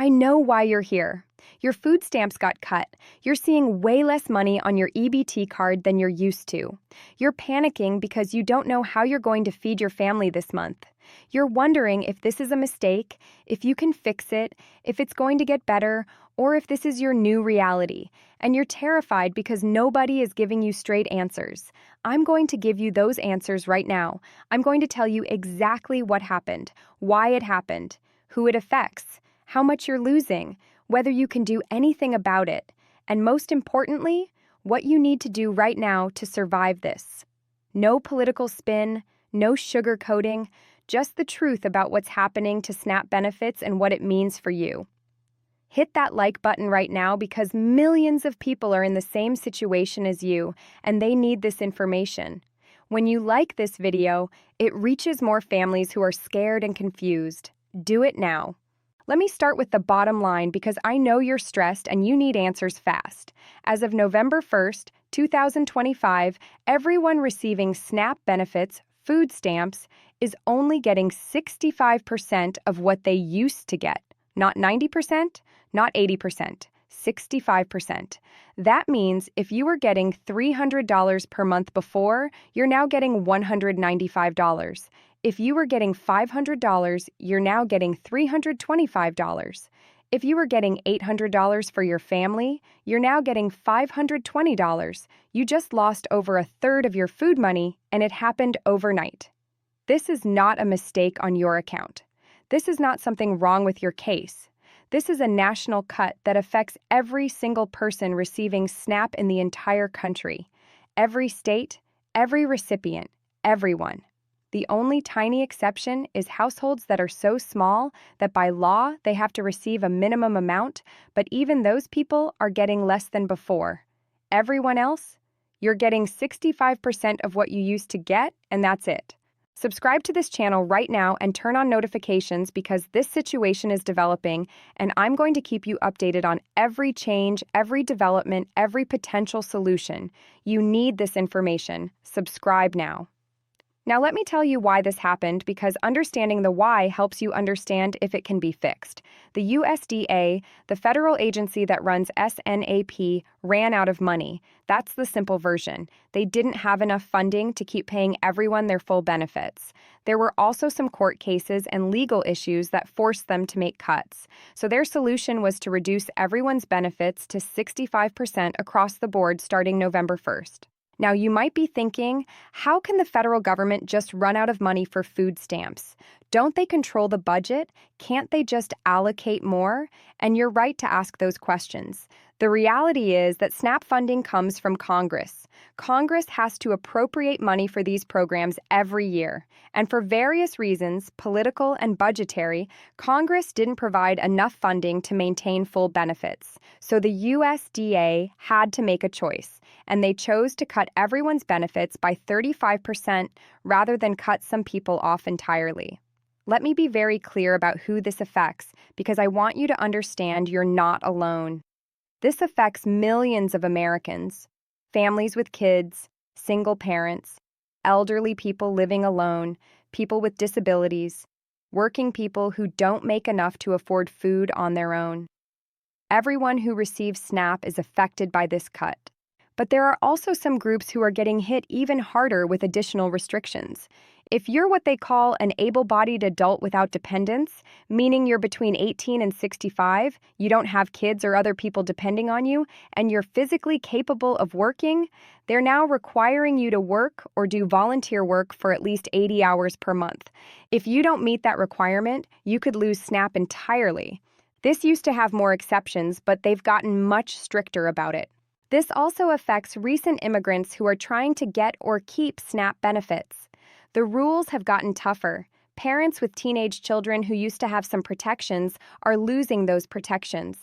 I know why you're here. Your food stamps got cut. You're seeing way less money on your EBT card than you're used to. You're panicking because you don't know how you're going to feed your family this month. You're wondering if this is a mistake, if you can fix it, if it's going to get better, or if this is your new reality. And you're terrified because nobody is giving you straight answers. I'm going to give you those answers right now. I'm going to tell you exactly what happened, why it happened, who it affects, how much you're losing, whether you can do anything about it, and most importantly, what you need to do right now to survive this. No political spin, no sugarcoating, just the truth about what's happening to SNAP benefits and what it means for you. Hit that like button right now because millions of people are in the same situation as you, and they need this information. When you like this video, it reaches more families who are scared and confused. Do it now. Let me start with the bottom line because I know you're stressed and you need answers fast. As of November 1st, 2025, everyone receiving SNAP benefits, food stamps, is only getting 65% of what they used to get. Not 90%, not 80%, 65%. That means if you were getting $300 per month before, you're now getting $195. If you were getting $500, you're now getting $325. If you were getting $800 for your family, you're now getting $520. You just lost over a third of your food money, and it happened overnight. This is not a mistake on your account. This is not something wrong with your case. This is a national cut that affects every single person receiving SNAP in the entire country. Every state, every recipient, everyone. The only tiny exception is households that are so small that by law they have to receive a minimum amount, but even those people are getting less than before. Everyone else, you're getting 65% of what you used to get, and that's it. Subscribe to this channel right now and turn on notifications because this situation is developing, and I'm going to keep you updated on every change, every development, every potential solution. You need this information. Subscribe now. Now let me tell you why this happened because understanding the why helps you understand if it can be fixed. The USDA, the federal agency that runs SNAP, ran out of money. That's the simple version. They didn't have enough funding to keep paying everyone their full benefits. There were also some court cases and legal issues that forced them to make cuts. So their solution was to reduce everyone's benefits to 65% across the board starting November 1st. Now, you might be thinking, how can the federal government just run out of money for food stamps? Don't they control the budget? Can't they just allocate more? And you're right to ask those questions. The reality is that SNAP funding comes from Congress. Congress has to appropriate money for these programs every year. And for various reasons, political and budgetary, Congress didn't provide enough funding to maintain full benefits. So the USDA had to make a choice, and they chose to cut everyone's benefits by 35% rather than cut some people off entirely. Let me be very clear about who this affects because I want you to understand you're not alone. This affects millions of Americans, families with kids, single parents, elderly people living alone, people with disabilities, working people who don't make enough to afford food on their own. Everyone who receives SNAP is affected by this cut. But there are also some groups who are getting hit even harder with additional restrictions. If you're what they call an able-bodied adult without dependents, meaning you're between 18 and 65, you don't have kids or other people depending on you, and you're physically capable of working, they're now requiring you to work or do volunteer work for at least 80 hours per month. If you don't meet that requirement, you could lose SNAP entirely. This used to have more exceptions, but they've gotten much stricter about it. This also affects recent immigrants who are trying to get or keep SNAP benefits. The rules have gotten tougher. Parents with teenage children who used to have some protections are losing those protections.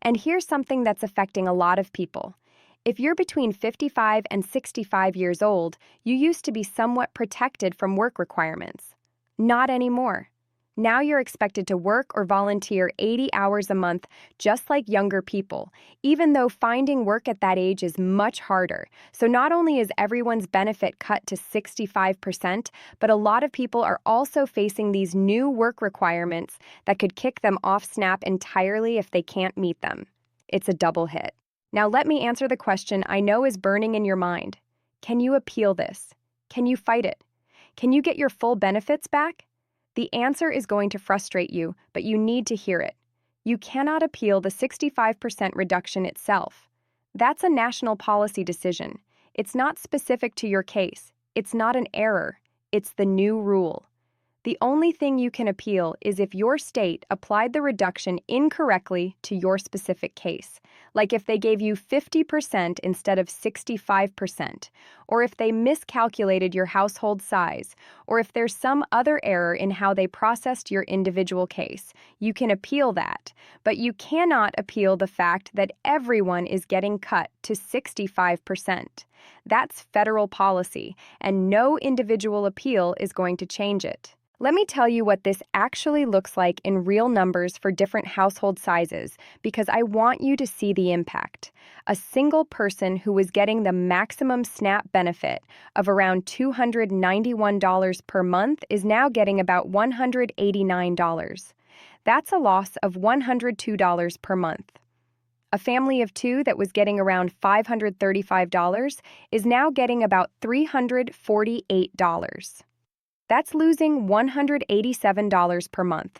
And here's something that's affecting a lot of people. If you're between 55 and 65 years old, you used to be somewhat protected from work requirements. Not anymore. Now you're expected to work or volunteer 80 hours a month, just like younger people, even though finding work at that age is much harder. So not only is everyone's benefit cut to 65%, but a lot of people are also facing these new work requirements that could kick them off SNAP entirely if they can't meet them. It's a double hit. Now let me answer the question I know is burning in your mind. Can you appeal this? Can you fight it? Can you get your full benefits back? The answer is going to frustrate you, but you need to hear it. You cannot appeal the 65% reduction itself. That's a national policy decision. It's not specific to your case. It's not an error. It's the new rule. The only thing you can appeal is if your state applied the reduction incorrectly to your specific case, like if they gave you 50% instead of 65%, or if they miscalculated your household size, or if there's some other error in how they processed your individual case. You can appeal that, but you cannot appeal the fact that everyone is getting cut to 65%. That's federal policy, and no individual appeal is going to change it. Let me tell you what this actually looks like in real numbers for different household sizes, because I want you to see the impact. A single person who was getting the maximum SNAP benefit of around $291 per month is now getting about $189. That's a loss of $102 per month. A family of two that was getting around $535 is now getting about $348. That's losing $187 per month.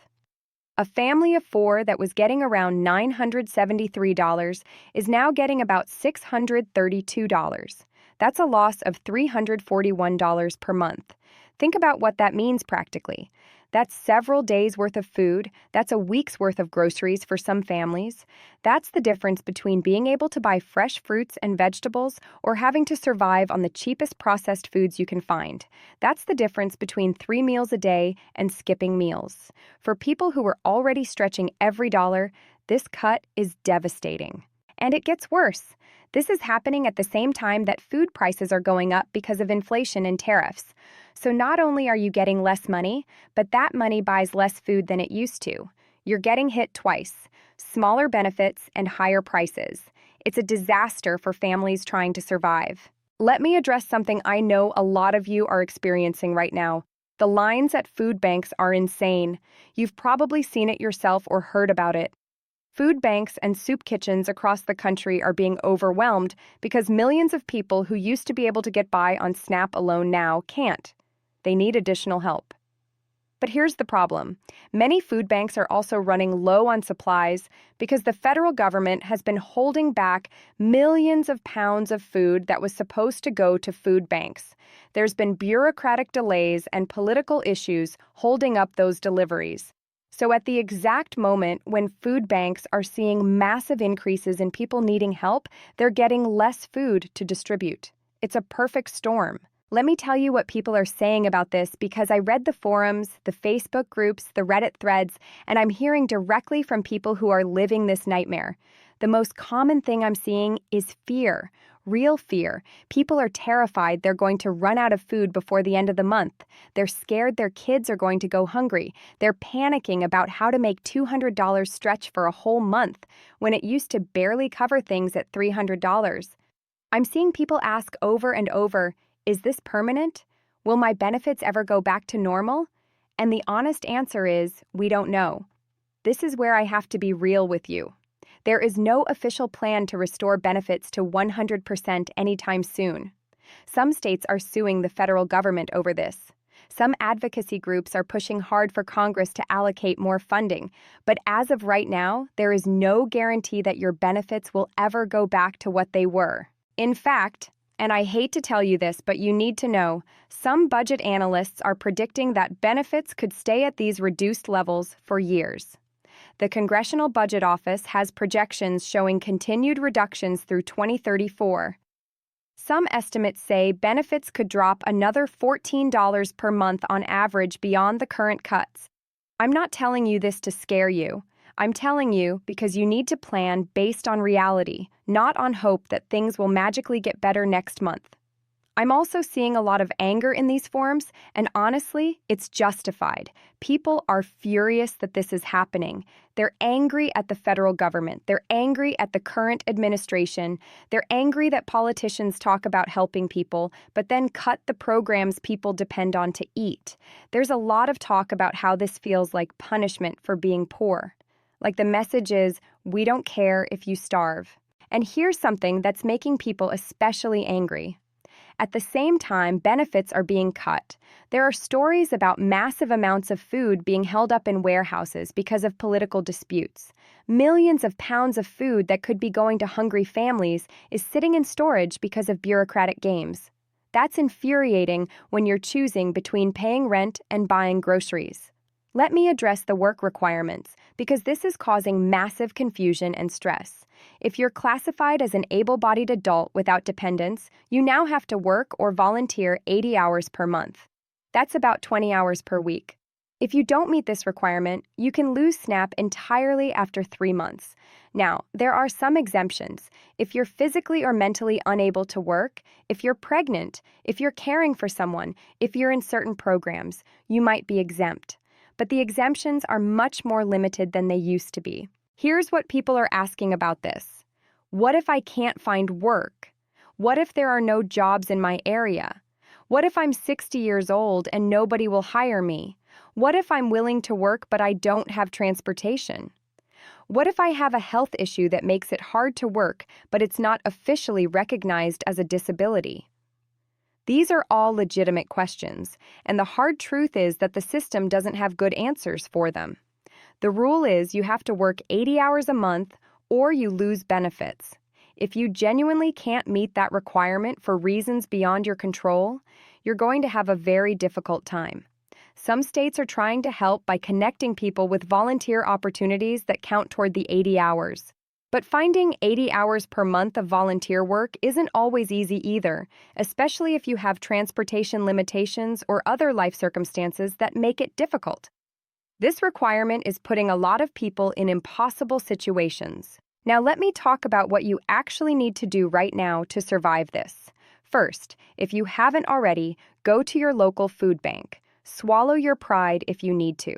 A family of four that was getting around $973 is now getting about $632. That's a loss of $341 per month. Think about what that means practically. That's several days' worth of food. That's a week's worth of groceries for some families. That's the difference between being able to buy fresh fruits and vegetables or having to survive on the cheapest processed foods you can find. That's the difference between 3 meals a day and skipping meals. For people who are already stretching every dollar, this cut is devastating. And it gets worse. This is happening at the same time that food prices are going up because of inflation and tariffs. So not only are you getting less money, but that money buys less food than it used to. You're getting hit twice: smaller benefits and higher prices. It's a disaster for families trying to survive. Let me address something I know a lot of you are experiencing right now. The lines at food banks are insane. You've probably seen it yourself or heard about it. Food banks and soup kitchens across the country are being overwhelmed because millions of people who used to be able to get by on SNAP alone now can't. They need additional help. But here's the problem. Many food banks are also running low on supplies because the federal government has been holding back millions of pounds of food that was supposed to go to food banks. There's been bureaucratic delays and political issues holding up those deliveries. So at the exact moment when food banks are seeing massive increases in people needing help, they're getting less food to distribute. It's a perfect storm. Let me tell you what people are saying about this because I read the forums, the Facebook groups, the Reddit threads, and I'm hearing directly from people who are living this nightmare. The most common thing I'm seeing is fear. Real fear. People are terrified they're going to run out of food before the end of the month. They're scared their kids are going to go hungry. They're panicking about how to make $200 stretch for a whole month when it used to barely cover things at $300. I'm seeing people ask over and over, is this permanent? Will my benefits ever go back to normal? And the honest answer is, we don't know. This is where I have to be real with you. There is no official plan to restore benefits to 100% anytime soon. Some states are suing the federal government over this. Some advocacy groups are pushing hard for Congress to allocate more funding, but as of right now, there is no guarantee that your benefits will ever go back to what they were. In fact, and I hate to tell you this, but you need to know, some budget analysts are predicting that benefits could stay at these reduced levels for years. The Congressional Budget Office has projections showing continued reductions through 2034. Some estimates say benefits could drop another $14 per month on average beyond the current cuts. I'm not telling you this to scare you. I'm telling you because you need to plan based on reality, not on hope that things will magically get better next month. I'm also seeing a lot of anger in these forums, and honestly, it's justified. People are furious that this is happening. They're angry at the federal government. They're angry at the current administration. They're angry that politicians talk about helping people, but then cut the programs people depend on to eat. There's a lot of talk about how this feels like punishment for being poor. Like the message is, we don't care if you starve. And here's something that's making people especially angry. At the same time, benefits are being cut. There are stories about massive amounts of food being held up in warehouses because of political disputes. Millions of pounds of food that could be going to hungry families is sitting in storage because of bureaucratic games. That's infuriating when you're choosing between paying rent and buying groceries. Let me address the work requirements, because this is causing massive confusion and stress. If you're classified as an able-bodied adult without dependents, you now have to work or volunteer 80 hours per month. That's about 20 hours per week. If you don't meet this requirement, you can lose SNAP entirely after 3 months. Now, there are some exemptions. If you're physically or mentally unable to work, if you're pregnant, if you're caring for someone, if you're in certain programs, you might be exempt. But the exemptions are much more limited than they used to be. Here's what people are asking about this. What if I can't find work? What if there are no jobs in my area? What if I'm 60 years old and nobody will hire me? What if I'm willing to work but I don't have transportation? What if I have a health issue that makes it hard to work but it's not officially recognized as a disability? These are all legitimate questions, and the hard truth is that the system doesn't have good answers for them. The rule is you have to work 80 hours a month or you lose benefits. If you genuinely can't meet that requirement for reasons beyond your control, you're going to have a very difficult time. Some states are trying to help by connecting people with volunteer opportunities that count toward the 80 hours. But finding 80 hours per month of volunteer work isn't always easy either, especially if you have transportation limitations or other life circumstances that make it difficult. This requirement is putting a lot of people in impossible situations. Now let me talk about what you actually need to do right now to survive this. First, if you haven't already, go to your local food bank. Swallow your pride if you need to.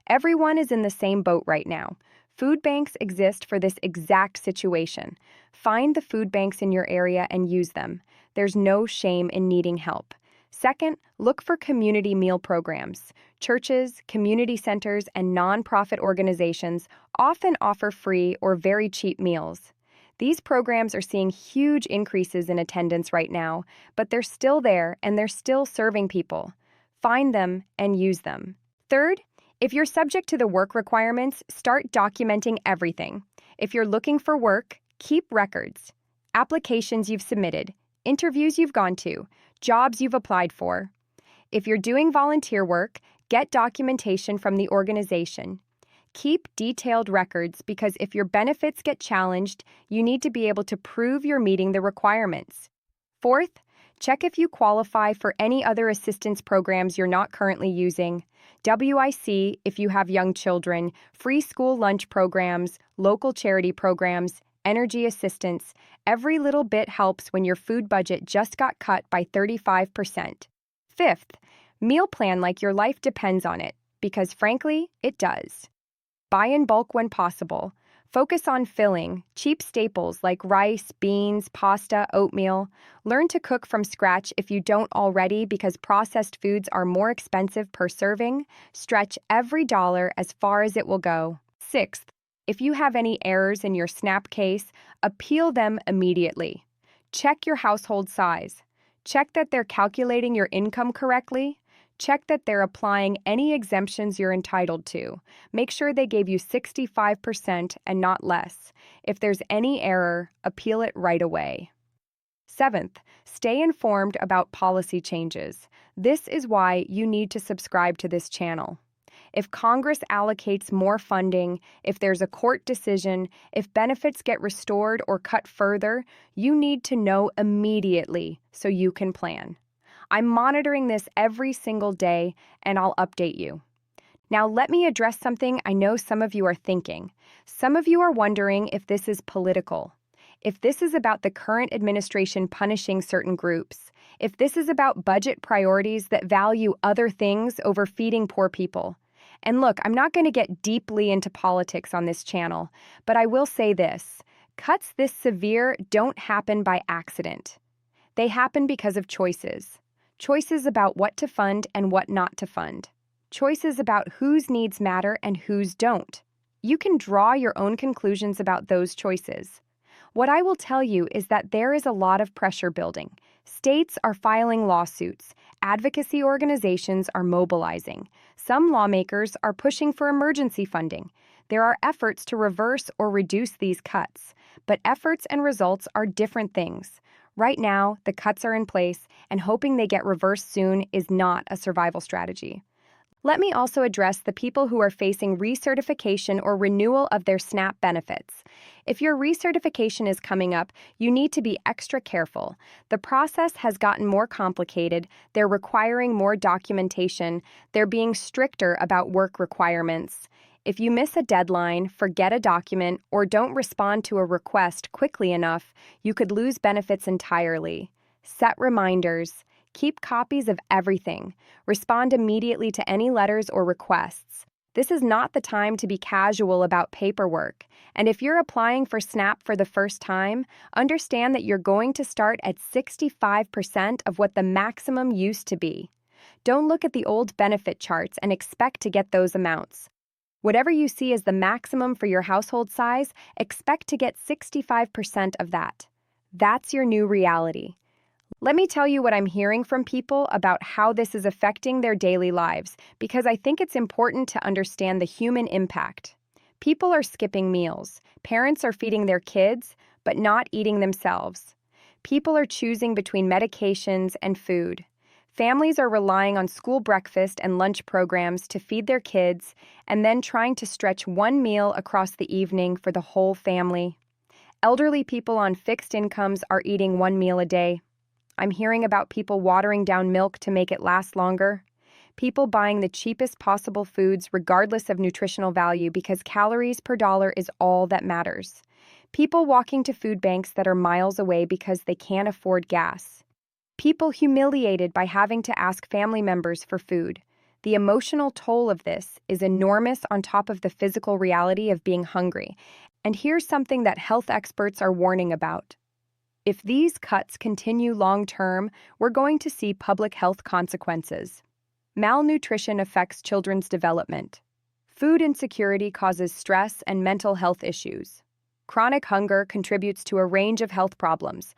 Everyone is in the same boat right now. Food banks exist for this exact situation. Find the food banks in your area and use them. There's no shame in needing help. Second, look for community meal programs. Churches, community centers, and nonprofit organizations often offer free or very cheap meals. These programs are seeing huge increases in attendance right now, but they're still there and they're still serving people. Find them and use them. Third, if you're subject to the work requirements, start documenting everything. If you're looking for work, keep records. Applications you've submitted, interviews you've gone to, jobs you've applied for. If you're doing volunteer work, get documentation from the organization. Keep detailed records because if your benefits get challenged, you need to be able to prove you're meeting the requirements. Fourth, check if you qualify for any other assistance programs you're not currently using. WIC if you have young children, free school lunch programs, local charity programs, energy assistance. Every little bit helps when your food budget just got cut by 35%. Fifth, meal plan like your life depends on it, because frankly, it does. Buy in bulk when possible. Focus on filling, cheap staples like rice, beans, pasta, oatmeal. Learn to cook from scratch if you don't already because processed foods are more expensive per serving. Stretch every dollar as far as it will go. Sixth, if you have any errors in your SNAP case, appeal them immediately. Check your household size. Check that they're calculating your income correctly. Check that they're applying any exemptions you're entitled to. Make sure they gave you 65% and not less. If there's any error, appeal it right away. Seventh, stay informed about policy changes. This is why you need to subscribe to this channel. If Congress allocates more funding, if there's a court decision, if benefits get restored or cut further, you need to know immediately so you can plan. I'm monitoring this every single day, and I'll update you. Now, let me address something I know some of you are thinking. Some of you are wondering if this is political, if this is about the current administration punishing certain groups, if this is about budget priorities that value other things over feeding poor people. And look, I'm not going to get deeply into politics on this channel, but I will say this. Cuts this severe don't happen by accident. They happen because of choices. Choices about what to fund and what not to fund. Choices about whose needs matter and whose don't. You can draw your own conclusions about those choices. What I will tell you is that there is a lot of pressure building. States are filing lawsuits. Advocacy organizations are mobilizing. Some lawmakers are pushing for emergency funding. There are efforts to reverse or reduce these cuts, but efforts and results are different things. Right now, the cuts are in place, and hoping they get reversed soon is not a survival strategy. Let me also address the people who are facing recertification or renewal of their SNAP benefits. If your recertification is coming up, you need to be extra careful. The process has gotten more complicated, they're requiring more documentation, they're being stricter about work requirements. If you miss a deadline, forget a document, or don't respond to a request quickly enough, you could lose benefits entirely. Set reminders. Keep copies of everything. Respond immediately to any letters or requests. This is not the time to be casual about paperwork. And if you're applying for SNAP for the first time, understand that you're going to start at 65% of what the maximum used to be. Don't look at the old benefit charts and expect to get those amounts. Whatever you see as the maximum for your household size, expect to get 65% of that. That's your new reality. Let me tell you what I'm hearing from people about how this is affecting their daily lives, because I think it's important to understand the human impact. People are skipping meals. Parents are feeding their kids, but not eating themselves. People are choosing between medications and food. Families are relying on school breakfast and lunch programs to feed their kids and then trying to stretch one meal across the evening for the whole family. Elderly people on fixed incomes are eating one meal a day. I'm hearing about people watering down milk to make it last longer. People buying the cheapest possible foods regardless of nutritional value because calories per dollar is all that matters. People walking to food banks that are miles away because they can't afford gas. People humiliated by having to ask family members for food. The emotional toll of this is enormous on top of the physical reality of being hungry. And here's something that health experts are warning about. If these cuts continue long-term, we're going to see public health consequences. Malnutrition affects children's development. Food insecurity causes stress and mental health issues. Chronic hunger contributes to a range of health problems.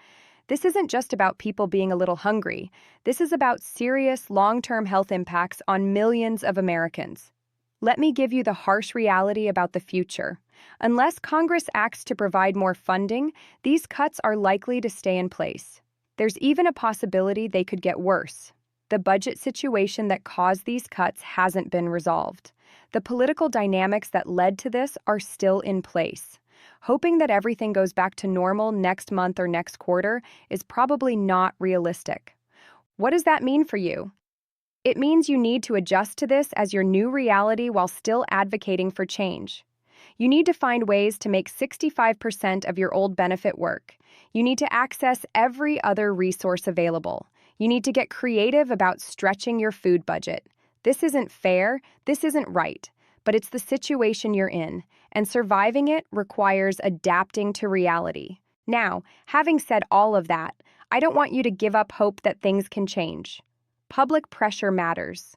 This isn't just about people being a little hungry. This is about serious long-term health impacts on millions of Americans. Let me give you the harsh reality about the future. Unless Congress acts to provide more funding, these cuts are likely to stay in place. There's even a possibility they could get worse. The budget situation that caused these cuts hasn't been resolved. The political dynamics that led to this are still in place. Hoping that everything goes back to normal next month or next quarter is probably not realistic. What does that mean for you? It means you need to adjust to this as your new reality while still advocating for change. You need to find ways to make 65% of your old benefit work. You need to access every other resource available. You need to get creative about stretching your food budget. This isn't fair, this isn't right, but it's the situation you're in, and surviving it requires adapting to reality. Now, having said all of that, I don't want you to give up hope that things can change. Public pressure matters.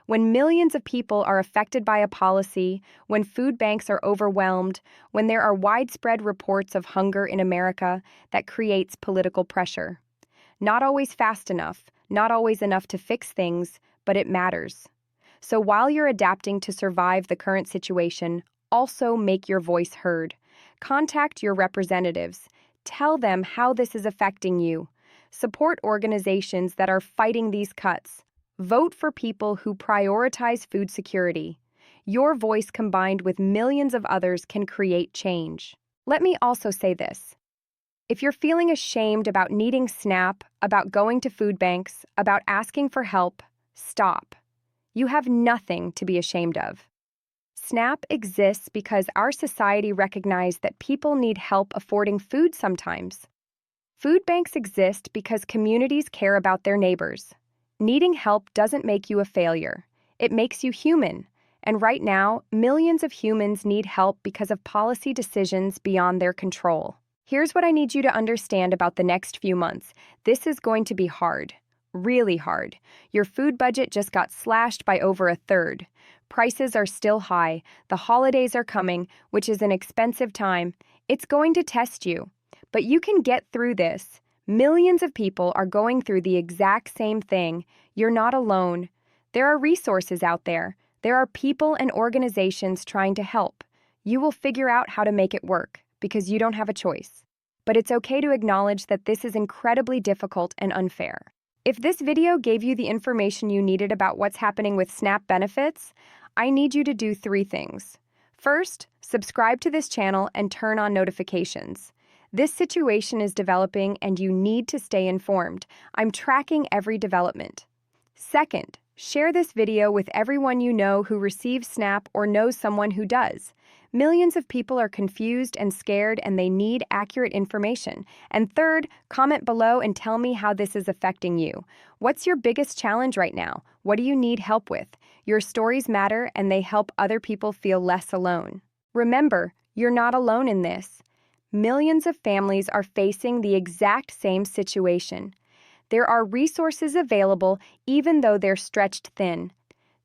When millions of people are affected by a policy, when food banks are overwhelmed, when there are widespread reports of hunger in America, that creates political pressure. Not always fast enough, not always enough to fix things, but it matters. So while you're adapting to survive the current situation, also make your voice heard. Contact your representatives. Tell them how this is affecting you. Support organizations that are fighting these cuts. Vote for people who prioritize food security. Your voice combined with millions of others can create change. Let me also say this. If you're feeling ashamed about needing SNAP, about going to food banks, about asking for help, stop. You have nothing to be ashamed of. SNAP exists because our society recognized that people need help affording food sometimes. Food banks exist because communities care about their neighbors. Needing help doesn't make you a failure. It makes you human. And right now, millions of humans need help because of policy decisions beyond their control. Here's what I need you to understand about the next few months. This is going to be hard. Really hard. Your food budget just got slashed by over a third. Prices are still high. The holidays are coming, which is an expensive time. It's going to test you. But you can get through this. Millions of people are going through the exact same thing. You're not alone. There are resources out there. There are people and organizations trying to help. You will figure out how to make it work because you don't have a choice. But it's okay to acknowledge that this is incredibly difficult and unfair. If this video gave you the information you needed about what's happening with SNAP benefits, I need you to do 3 things. First, subscribe to this channel and turn on notifications. This situation is developing and you need to stay informed. I'm tracking every development. Second, share this video with everyone you know who receives SNAP or knows someone who does. Millions of people are confused and scared and they need accurate information. And third, comment below and tell me how this is affecting you. What's your biggest challenge right now? What do you need help with? Your stories matter and they help other people feel less alone. Remember, you're not alone in this. Millions of families are facing the exact same situation. There are resources available even though they're stretched thin.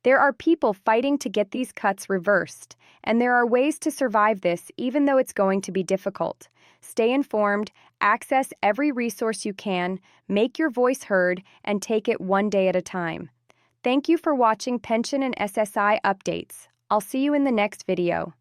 There are people fighting to get these cuts reversed, and there are ways to survive this even though it's going to be difficult. Stay informed, access every resource you can, make your voice heard, and take it one day at a time. Thank you for watching Pension and SSI Updates. I'll see you in the next video.